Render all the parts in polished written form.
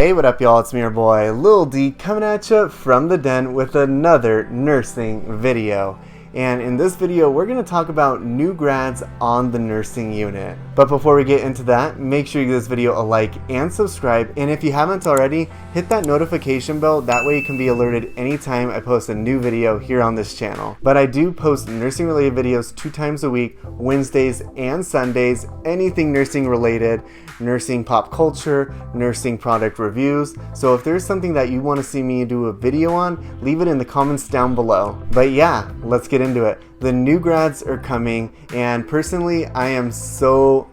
Hey, what up y'all, it's me, your boy, Lil D, coming at you from the den with another nursing video. And in this video, we're going to talk about new grads on the nursing unit. But before we get into that, make sure you give this video a like and subscribe. And if you haven't already, hit that notification bell. That way you can be alerted anytime I post a new video here on this channel. But I do post nursing related videos 2 times a week, Wednesdays and Sundays, anything nursing related, nursing pop culture, nursing product reviews. So if there's something that you want to see me do a video on, leave it in the comments down below. But yeah, let's get into it. The new grads are coming, and personally I am so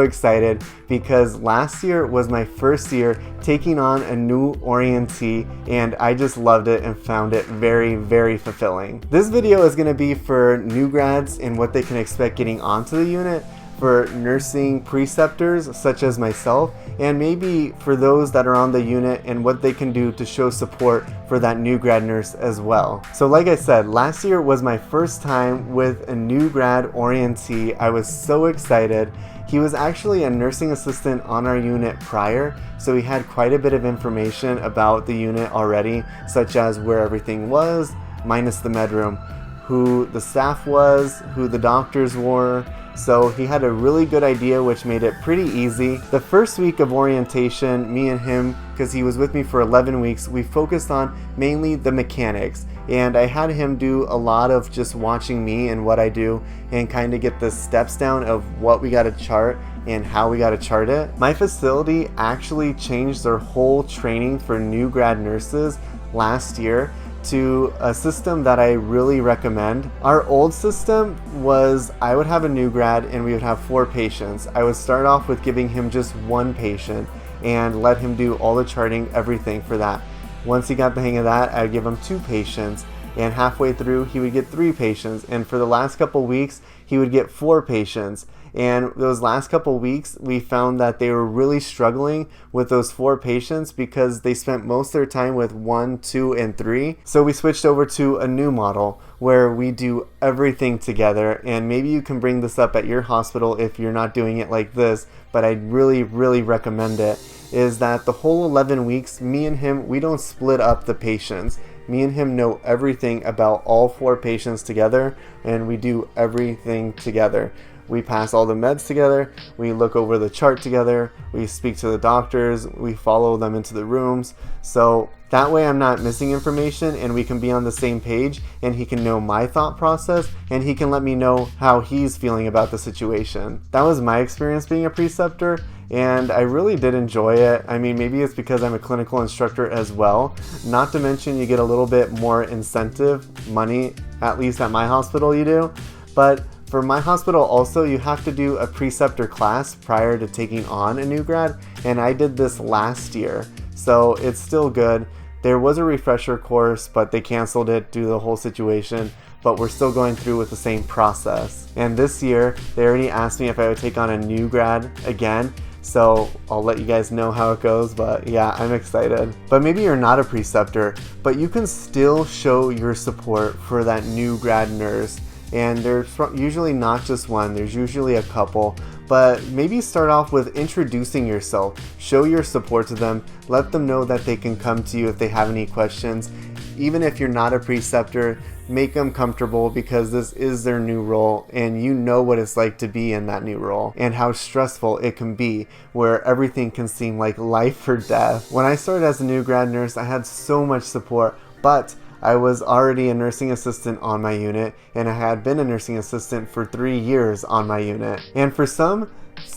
excited because last year was my first year taking on a new orientee, and I just loved it and found it very fulfilling. This video is going to be for new grads and what they can expect getting onto the unit, for nursing preceptors such as myself, and maybe for those that are on the unit and what they can do to show support for that new grad nurse as well. So like I said, last year was my first time with a new grad orientee. I was so excited. He was actually a nursing assistant on our unit prior, so he had quite a bit of information about the unit already, such as where everything was, minus the medroom, who the staff was, who the doctors were. So he had a really good idea, which made it pretty easy. The first week of orientation, me and him, because he was with me for 11 weeks, we focused on mainly the mechanics. And I had him do a lot of just watching me and what I do and kind of get the steps down of what we got to chart and how we got to chart it. My facility actually changed their whole training for new grad nurses last year to a system that I really recommend. Our old system was I would have a new grad and we would have 4 patients. I would start off with giving him just 1 patient and let him do all the charting, everything for that. Once he got the hang of that, I'd give him 2 patients, and halfway through he would get 3 patients, and for the last couple weeks he would get 4 patients. And those last couple weeks we found that they were really struggling with those 4 patients because they spent most of their time with 1, 2, and 3. So we switched over to a new model where we do everything together, and maybe you can bring this up at your hospital if you're not doing it like this, but I really recommend it, is that the whole 11 weeks, me and him, we don't split up the patients. Me and him know everything about all 4 patients together, and we do everything together. We pass all the meds together, we look over the chart together, we speak to the doctors, we follow them into the rooms. So that way I'm not missing information and we can be on the same page, and he can know my thought process and he can let me know how he's feeling about the situation. That was my experience being a preceptor, and I really did enjoy it. I mean, maybe it's because I'm a clinical instructor as well. Not to mention you get a little bit more incentive money, at least at my hospital you do. But for my hospital also, you have to do a preceptor class prior to taking on a new grad, and I did this last year, so it's still good. There was a refresher course, but they canceled it due to the whole situation, but we're still going through with the same process. And this year, they already asked me if I would take on a new grad again, so I'll let you guys know how it goes, but yeah, I'm excited. But maybe you're not a preceptor, but you can still show your support for that new grad nurse. And there's usually not just one, there's usually a couple, but maybe start off with introducing yourself, show your support to them, let them know that they can come to you if they have any questions. Even if you're not a preceptor, make them comfortable because this is their new role, and you know what it's like to be in that new role and how stressful it can be, where everything can seem like life or death. When I started as a new grad nurse, I had so much support, but I was already a nursing assistant on my unit, and I had been a nursing assistant for 3 years on my unit. And for some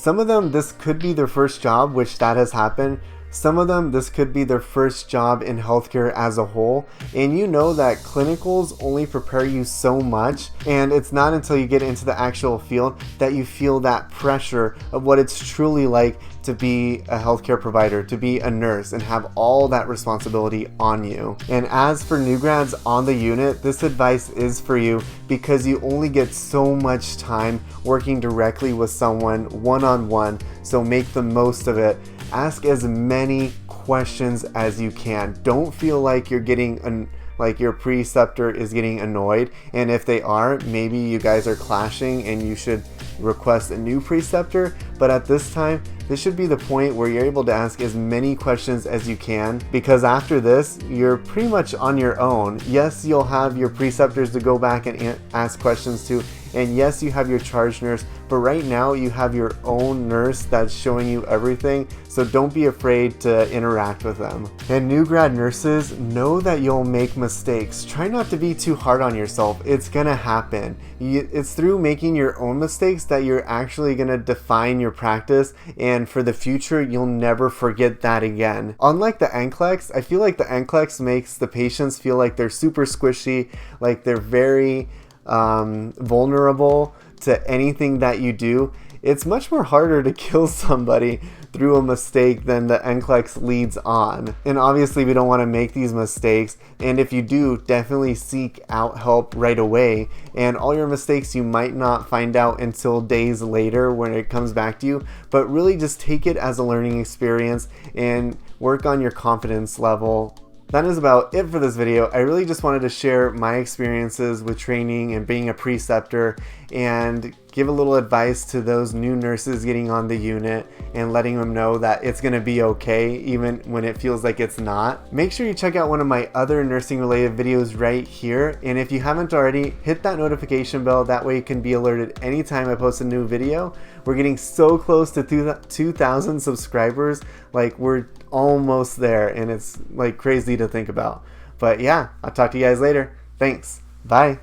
of them, this could be their first job, which that has happened. Some of them, this could be their first job in healthcare as a whole, and you know that clinicals only prepare you so much, and it's not until you get into the actual field that you feel that pressure of what it's truly like to be a healthcare provider, to be a nurse, and have all that responsibility on you. And as for new grads on the unit, this advice is for you because you only get so much time working directly with someone one-on-one, so make the most of it. Ask as many questions as you can. Don't feel like you're getting like your preceptor is getting annoyed, and if they are, maybe you guys are clashing and you should request a new preceptor. But at this time, this should be the point where you're able to ask as many questions as you can, because after this, you're pretty much on your own. Yes, you'll have your preceptors to go back and ask questions to, and yes, you have your charge nurse, but right now you have your own nurse that's showing you everything, so don't be afraid to interact with them. And new grad nurses, know that you'll make mistakes. Try not to be too hard on yourself. It's gonna happen. It's through making your own mistakes that you're actually gonna define your practice, and for the future, you'll never forget that again. Unlike the NCLEX, I feel like the NCLEX makes the patients feel like they're super squishy, like they're very vulnerable to anything that you do. It's much more harder to kill somebody through a mistake than the NCLEX leads on. And obviously we don't want to make these mistakes, and if you do, definitely seek out help right away. And all your mistakes you might not find out until days later when it comes back to you, but really just take it as a learning experience and work on your confidence level. That is about it for this video. I really just wanted to share my experiences with training and being a preceptor, and give a little advice to those new nurses getting on the unit and letting them know that it's going to be okay even when it feels like it's not. Make sure you check out one of my other nursing related videos right here, and if you haven't already, hit that notification bell. That way you can be alerted anytime I post a new video. We're getting so close to 2,000 subscribers. Like, we're almost there, and it's like crazy to think about. But yeah, I'll talk to you guys later. Thanks. Bye.